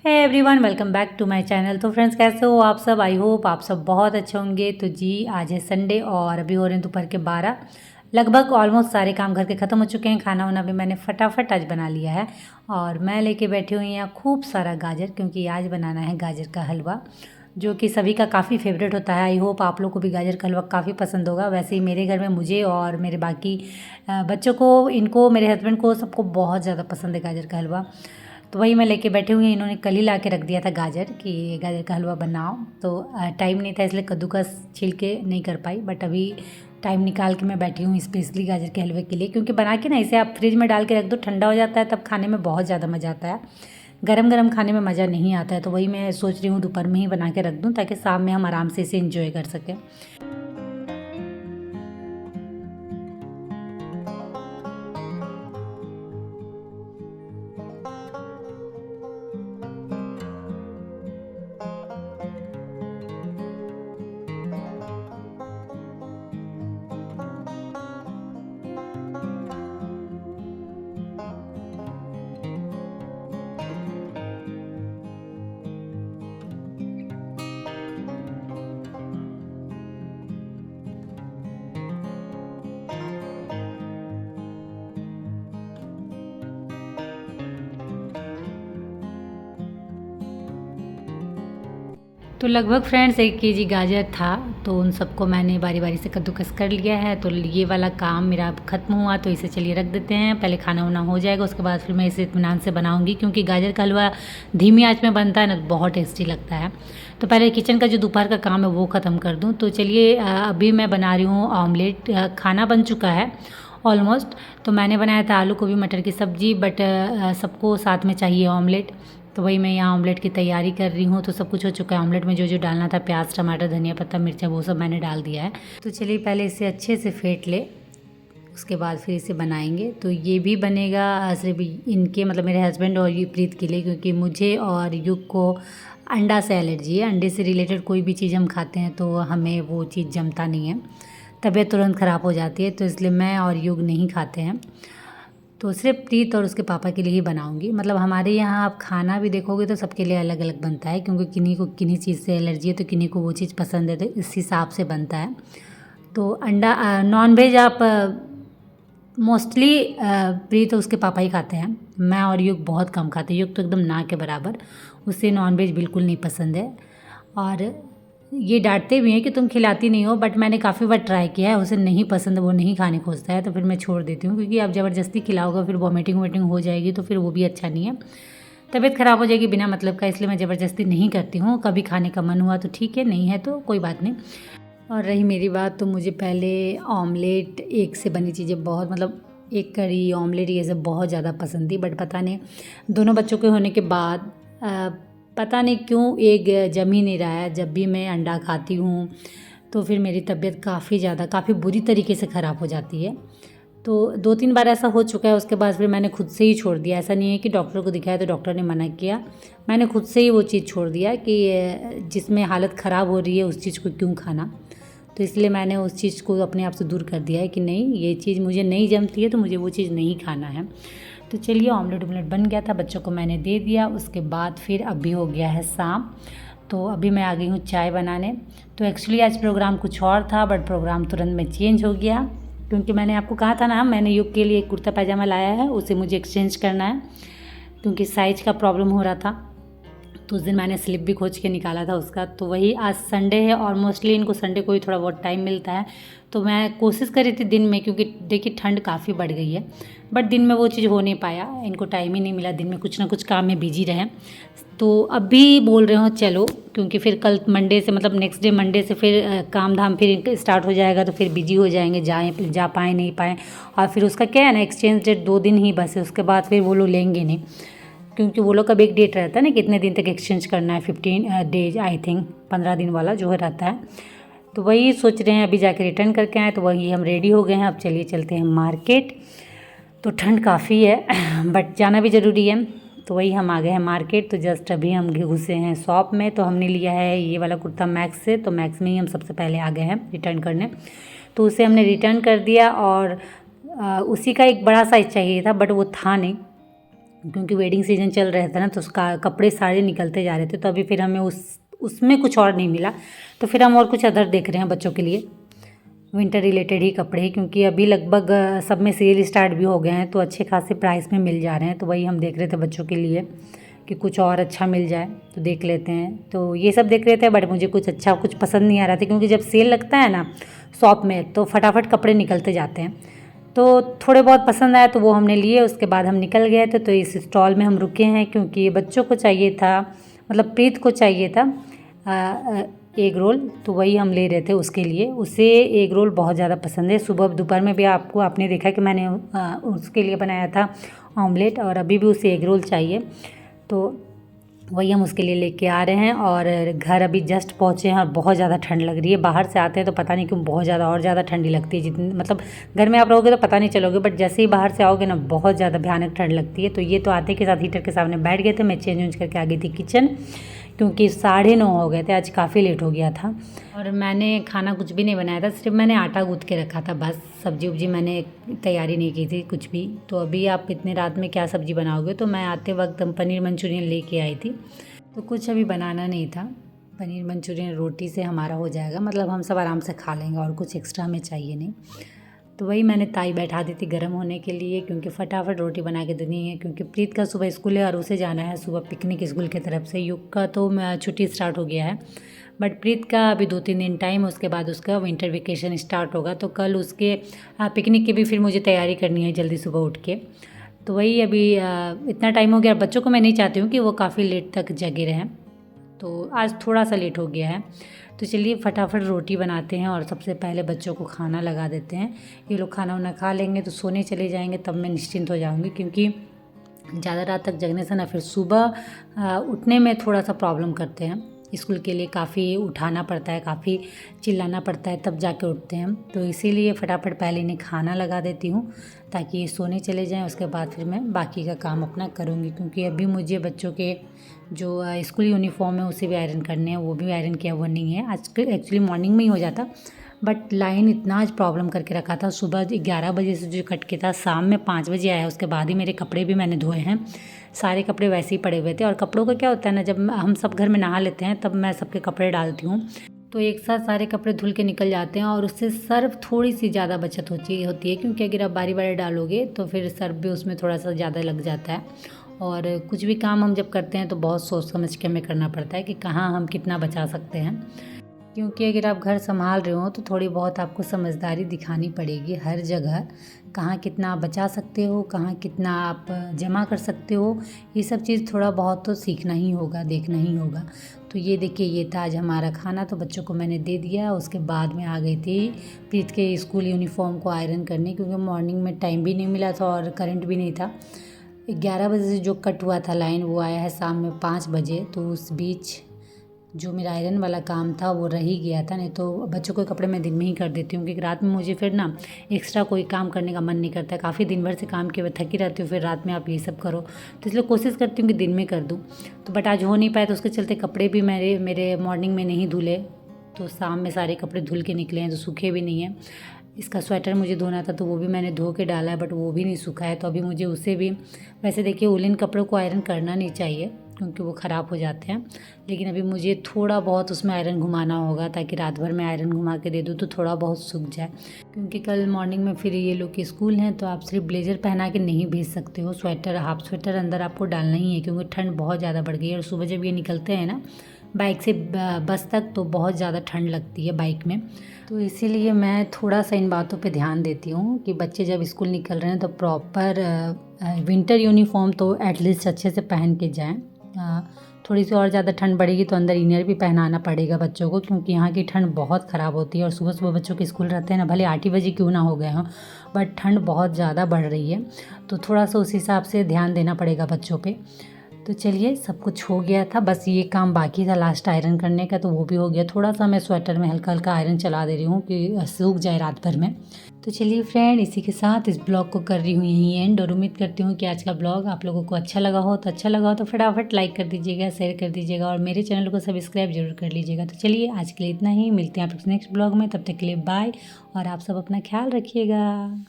है everyone, welcome back to my channel. तो friends, कैसे हो आप सब? आई होप आप सब बहुत अच्छे होंगे। तो जी, आज है संडे और अभी हो रहे हैं दोपहर के 12। लगभग ऑलमोस्ट सारे काम घर के ख़त्म हो चुके हैं। खाना वाना भी मैंने फटाफट आज बना लिया है और मैं लेके बैठी हुई यहाँ खूब सारा गाजर, क्योंकि आज बनाना है गाजर का हलवा, जो कि सभी का काफ़ी फेवरेट होता है। आई होप आप लोग को भी गाजर का हलवा काफ़ी पसंद होगा। वैसे ही मेरे घर में मुझे और मेरे बाकी बच्चों को, इनको, मेरे हस्बैंड को, सबको बहुत ज़्यादा पसंद है गाजर का हलवा। तो वही मैं लेके बैठी हुई हूँ। इन्होंने कल ही ला के रख दिया था गाजर, कि गाजर का हलवा बनाओ। तो टाइम नहीं था, इसलिए कद्दूकस छील के नहीं कर पाई। बट अभी टाइम निकाल के मैं बैठी हूँ स्पेशली गाजर के हलवे के लिए, क्योंकि बना के ना इसे आप फ्रिज में डाल के रख दो, ठंडा हो जाता है, तब खाने में बहुत ज़्यादा मज़ा आता है। गरम गरम खाने में मज़ा नहीं आता है। तो वही मैं सोच रही हूँ दोपहर में ही बना के रख दूँ, ताकि शाम में हम आराम से इसे इंजॉय कर सकें। तो लगभग फ्रेंड्स 1 केजी गाजर था, तो उन सबको मैंने बारी बारी से कद्दूकस कर लिया है। तो ये वाला काम मेरा ख़त्म हुआ, तो इसे चलिए रख देते हैं। पहले खाना वाना हो जाएगा, उसके बाद फिर मैं इसे इत्मीनान से बनाऊंगी, क्योंकि गाजर का हलवा धीमी आंच में बनता है ना, तो बहुत टेस्टी लगता है। तो पहले किचन का जो दोपहर का काम है वो ख़त्म कर दूँ। तो चलिए, अभी मैं बना रही हूँ ऑमलेट। खाना बन चुका है ऑलमोस्ट। तो मैंने बनाया था आलू गोभी मटर की सब्ज़ी, बट सबको साथ में चाहिए ऑमलेट। तो वही मैं यहाँ ऑमलेट की तैयारी कर रही हूँ। तो सब कुछ हो चुका है। ऑमलेट में जो जो डालना था, प्याज, टमाटर, धनिया पत्ता, मिर्चा, वो सब मैंने डाल दिया है। तो चलिए पहले इसे अच्छे से फेंट ले, उसके बाद फिर इसे बनाएंगे। तो ये भी बनेगा सिर्फ इनके, मतलब मेरे हस्बैंड और प्रीत के लिए, क्योंकि मुझे और युग को अंडा से एलर्जी है। अंडे से रिलेटेड कोई भी चीज़ हम खाते हैं तो हमें वो चीज़ जमता नहीं है, तबीयत तुरंत ख़राब हो जाती है। तो इसलिए मैं और युग नहीं खाते हैं। तो सिर्फ प्रीत और उसके पापा के लिए ही बनाऊंगी। मतलब हमारे यहाँ आप खाना भी देखोगे तो सबके लिए अलग अलग बनता है, क्योंकि किन्हीं को किन्हीं चीज़ से एलर्जी है, तो किन्हीं को वो चीज़ पसंद है, तो इस हिसाब से बनता है। तो अंडा, नॉन वेज आप मोस्टली प्रीत और उसके पापा ही खाते हैं। मैं और युग बहुत कम खाते हैं। युग तो एकदम ना के बराबर, उसे नॉन वेज बिल्कुल नहीं पसंद है। और ये डांटते भी हैं कि तुम खिलाती नहीं हो, बट मैंने काफ़ी बार ट्राई किया है, उसे नहीं पसंद, वो नहीं खाने खोजता है। तो फिर मैं छोड़ देती हूँ, क्योंकि आप ज़बरदस्ती खिलाओगे फिर वॉमिटिंग वोमिटिंग हो जाएगी, तो फिर वो भी अच्छा नहीं है, तबीयत ख़राब हो जाएगी बिना मतलब का। इसलिए मैं ज़बरदस्ती नहीं करती हूँ। कभी खाने का मन हुआ तो ठीक है, नहीं है तो कोई बात नहीं। और रही मेरी बात, तो मुझे पहले ऑमलेट, एक से बनी चीज़ें बहुत, मतलब एक करी, ऑमलेट, ये सब बहुत ज़्यादा पसंद थी। बट पता नहीं, दोनों बच्चों के होने के बाद पता नहीं क्यों एक जम ही नहीं रहा है। जब भी मैं अंडा खाती हूँ तो फिर मेरी तबीयत काफ़ी बुरी तरीके से ख़राब हो जाती है। तो 2-3 बार ऐसा हो चुका है। उसके बाद फिर मैंने खुद से ही छोड़ दिया। ऐसा नहीं है कि डॉक्टर को दिखाया तो डॉक्टर ने मना किया, मैंने खुद से ही वो चीज़ छोड़ दिया कि जिसमें हालत ख़राब हो रही है उस चीज़ को क्यों खाना। तो इसलिए मैंने उस चीज़ को अपने आप से दूर कर दिया है कि नहीं, ये चीज़ मुझे नहीं जमती है, तो मुझे वो चीज़ नहीं खाना है। तो चलिए, ऑमलेट ऑमलेट बन गया था, बच्चों को मैंने दे दिया। उसके बाद फिर अभी हो गया है शाम, तो अभी मैं आ गई हूँ चाय बनाने। तो एक्चुअली आज प्रोग्राम कुछ और था, बट प्रोग्राम तुरंत में चेंज हो गया, क्योंकि मैंने आपको कहा था ना, मैंने युग के लिए एक कुर्ता पैजामा लाया है, उसे मुझे एक्सचेंज करना है, क्योंकि साइज़ का प्रॉब्लम हो रहा था। तो उस दिन मैंने स्लिप भी खोज के निकाला था उसका। तो वही, आज संडे है और मोस्टली इनको संडे को ही थोड़ा बहुत टाइम मिलता है। तो मैं कोशिश करी थी दिन में, क्योंकि देखिए ठंड काफ़ी बढ़ गई है, बट दिन में वो चीज़ हो नहीं पाया, इनको टाइम ही नहीं मिला। दिन में कुछ ना कुछ काम में बिजी रहे। तो अभी बोल रहे हो चलो, क्योंकि फिर कल मंडे से, मतलब नेक्स्ट डे मंडे से फिर काम धाम फिर स्टार्ट हो जाएगा, तो फिर बिजी हो जाएंगे, जा पाएँ नहीं पाएँ। और फिर उसका क्या है ना, एक्सचेंज डेट 2 दिन ही बस है, उसके बाद फिर वो लोग लेंगे नहीं, क्योंकि वो लोग का भी एक डेट रहता है ना, कितने दिन तक एक्सचेंज करना है, 15 डेज आई थिंक, 15 दिन वाला जो है रहता है। तो वही सोच रहे हैं अभी जाके रिटर्न करके आए। तो वही हम रेडी हो गए हैं, अब चलिए चलते हैं मार्केट। तो ठंड काफ़ी है बट जाना भी ज़रूरी है। तो वही हम आ गए हैं मार्केट। तो जस्ट अभी हम घुसे हैं शॉप में। तो हमने लिया है ये वाला कुर्ता मैक्स से, तो मैक्स में ही हम सबसे पहले आ गए हैं रिटर्न करने। तो उसे हमने रिटर्न कर दिया, और उसी का एक बड़ा साइज़ चाहिए था, बट वो था नहीं, क्योंकि वेडिंग सीजन चल रहा था ना, तो उसका कपड़े सारे निकलते जा रहे थे, तो अभी फिर हमें उसमें कुछ और नहीं मिला, तो फिर हम और कुछ अदर देख रहे हैं बच्चों के लिए, विंटर रिलेटेड ही कपड़े ही, क्योंकि अभी लगभग सब में सेल स्टार्ट भी हो गए हैं, तो अच्छे खासे प्राइस में मिल जा रहे हैं। तो वही हम देख रहे थे बच्चों के लिए कि कुछ और अच्छा मिल जाए तो देख लेते हैं, तो ये सब देख रहे थे। बट मुझे कुछ अच्छा कुछ पसंद नहीं आ रहा था, क्योंकि जब सेल लगता है ना शॉप में तो फटाफट कपड़े निकलते जाते हैं। तो थोड़े बहुत पसंद आया तो वो हमने लिए, उसके बाद हम निकल गए थे। तो इस स्टॉल में हम रुके हैं क्योंकि बच्चों को चाहिए था, मतलब प्रीत को चाहिए था एग रोल, तो वही हम ले रहे थे उसके लिए। उसे एग रोल बहुत ज़्यादा पसंद है। सुबह दोपहर में भी आपने देखा कि मैंने उसके लिए बनाया था ऑमलेट, और अभी भी उसे एग रोल चाहिए, तो वही हम उसके लिए लेके आ रहे हैं। और घर अभी जस्ट पहुँचे हैं और बहुत ज़्यादा ठंड लग रही है। बाहर से आते हैं तो पता नहीं क्यों बहुत ज़्यादा और ज़्यादा ठंडी लगती है, जितनी मतलब घर में आप रहोगे तो पता नहीं चलोगे, बट जैसे ही बाहर से आओगे ना बहुत ज़्यादा भयानक ठंड लगती है। तो ये तो आते के साथ हीटर के सामने बैठ गए थे, मैं चेंज वेंज करके आ गई थी किचन, क्योंकि 9:30 हो गए थे, आज काफ़ी लेट हो गया था। और मैंने खाना कुछ भी नहीं बनाया था, सिर्फ मैंने आटा गूँथ के रखा था बस, सब्जी उब्जी मैंने तैयारी नहीं की थी कुछ भी। तो अभी आप इतनी रात में क्या सब्जी बनाओगे, तो मैं आते वक्त पनीर मंचूरियन लेके आई थी, तो कुछ अभी बनाना नहीं था। पनीर मंचूरियन रोटी से हमारा हो जाएगा, मतलब हम सब आराम से खा लेंगे, और कुछ एक्स्ट्रा में चाहिए नहीं। तो वही मैंने ताई बैठा दी थी गर्म होने के लिए, क्योंकि फटाफट रोटी बना के देनी है, क्योंकि प्रीत का सुबह स्कूल है और उसे जाना है सुबह पिकनिक स्कूल की तरफ से। युग का तो छुट्टी स्टार्ट हो गया है, बट प्रीत का अभी 2-3 दिन टाइम है, उसके बाद उसका विंटर वेकेशन स्टार्ट होगा। तो कल उसके पिकनिक की भी फिर मुझे तैयारी करनी है जल्दी सुबह उठ के। तो वही अभी इतना टाइम हो गया, बच्चों को मैं नहीं चाहती हूँ कि वो काफ़ी लेट तक जगे रहें, तो आज थोड़ा सा लेट हो गया है। तो चलिए फटाफट रोटी बनाते हैं और सबसे पहले बच्चों को खाना लगा देते हैं। ये लोग खाना वाना खा लेंगे तो सोने चले जाएंगे, तब मैं निश्चिंत हो जाऊंगी, क्योंकि ज़्यादा रात तक जगने से ना फिर सुबह उठने में थोड़ा सा प्रॉब्लम करते हैं। स्कूल के लिए काफ़ी उठाना पड़ता है, काफ़ी चिल्लाना पड़ता है, तब जाके उठते हैं। तो इसीलिए फटाफट पहले इन्हें खाना लगा देती हूँ ताकि ये सोने चले जाएं, उसके बाद फिर मैं बाकी का काम अपना करूँगी। क्योंकि अभी मुझे बच्चों के जो स्कूल यूनिफॉर्म है उसे भी आयरन करने हैं, वो भी आयरन किया हुआ नहीं है। आज एक्चुअली मॉर्निंग में ही हो जाता, बट लाइन इतना आज प्रॉब्लम करके रखा था। सुबह 11 बजे से जो कट के था, शाम में 5 बजे आया, उसके बाद ही मेरे कपड़े भी मैंने धोए हैं। सारे कपड़े वैसे ही पड़े हुए थे, और कपड़ों का क्या होता है ना, जब हम सब घर में नहा लेते हैं तब मैं सबके कपड़े डालती हूँ, तो एक साथ सारे कपड़े धुल के निकल जाते हैं, और उससे सर्फ थोड़ी सी ज़्यादा बचत होती है, क्योंकि अगर आप बारी बारी डालोगे तो फिर सर्फ भी उसमें थोड़ा सा ज़्यादा लग जाता है। और कुछ भी काम हम जब करते हैं तो बहुत सोच समझ के हमें करना पड़ता है कि कहाँ हम कितना बचा सकते हैं, क्योंकि अगर आप घर संभाल रहे हो तो थोड़ी बहुत आपको समझदारी दिखानी पड़ेगी हर जगह, कहाँ कितना आप बचा सकते हो, कहाँ कितना आप जमा कर सकते हो। ये सब चीज़ थोड़ा बहुत तो सीखना ही होगा, देखना ही होगा। तो ये देखिए, ये था आज हमारा खाना, तो बच्चों को मैंने दे दिया। उसके बाद में आ गई थी प्रीत के स्कूल यूनिफॉर्म को आयरन करने, क्योंकि मॉर्निंग में टाइम भी नहीं मिला था और करंट भी नहीं था। 11 बजे से जो कट हुआ था लाइन, वो आया है शाम में 5 बजे, तो उस बीच जो मेरा आयरन वाला काम था वो रह ही गया था। नहीं तो बच्चों के कपड़े मैं दिन में ही कर देती हूँ, क्योंकि रात में मुझे फिर ना एक्स्ट्रा कोई काम करने का मन नहीं करता है। काफ़ी दिन भर से काम के बाद थकी रहती हूँ, फिर रात में आप ये सब करो, तो इसलिए कोशिश करती हूँ कि दिन में कर दूँ। तो बट आज हो नहीं पाया, तो उसके चलते कपड़े भी मेरे मॉर्निंग में नहीं धुले, तो शाम में सारे कपड़े धुल के निकले हैं, तो सूखे भी नहीं हैं। इसका स्वेटर मुझे धोना था तो वो भी मैंने धो के डाला है, बट वो भी नहीं सूखा है, तो अभी मुझे उसे भी, वैसे देखिए वुलन कपड़ों को आयरन करना नहीं चाहिए क्योंकि वो ख़राब हो जाते हैं, लेकिन अभी मुझे थोड़ा बहुत उसमें आयरन घुमाना होगा, ताकि रात भर में आयरन घुमा के दे दूँ तो थोड़ा बहुत सूख जाए। क्योंकि कल मॉर्निंग में फिर ये लोग के स्कूल हैं, तो आप सिर्फ ब्लेज़र पहना के नहीं भेज सकते हो, स्वेटर हाफ स्वेटर अंदर आपको डालना ही है, क्योंकि ठंड बहुत ज़्यादा बढ़ गई है। और सुबह जब ये निकलते हैं ना बाइक से बस तक, तो बहुत ज़्यादा ठंड लगती है बाइक में। तो इसीलिए मैं थोड़ा सा इन बातों पे ध्यान देती हूँ कि बच्चे जब स्कूल निकल रहे हैं तो प्रॉपर विंटर यूनिफॉर्म तो एटलीस्ट अच्छे से पहन के जाएं। थोड़ी सी और ज़्यादा ठंड बढ़ेगी तो अंदर इनर भी पहनाना पड़ेगा बच्चों को, क्योंकि यहाँ की ठंड बहुत ख़राब होती है। और सुबह सुबह बच्चों के स्कूल रहते हैं ना, भले 8 ही बजे क्यों ना हो गए हों, बट ठंड बहुत ज़्यादा बढ़ रही है, तो थोड़ा सा उस हिसाब से ध्यान देना पड़ेगा बच्चों पे। तो चलिए सब कुछ हो गया था, बस ये काम बाकी था लास्ट आयरन करने का, तो वो भी हो गया। थोड़ा सा मैं स्वेटर में हल्का हल्का आयरन चला दे रही हूँ कि सूख जाए रात भर में। तो चलिए फ्रेंड, इसी के साथ इस ब्लॉग को कर रही हूँ यहीं एंड, और उम्मीद करती हूँ कि आज का ब्लॉग आप लोगों को अच्छा लगा हो। तो अच्छा लगा हो तो फटाफट लाइक कर दीजिएगा, शेयर कर दीजिएगा, और मेरे चैनल को सब्सक्राइब जरूर कर लीजिएगा। तो चलिए आज के लिए इतना ही, मिलते हैं आप नेक्स्ट ब्लॉग में, तब तक के लिए बाय, और आप सब अपना ख्याल रखिएगा।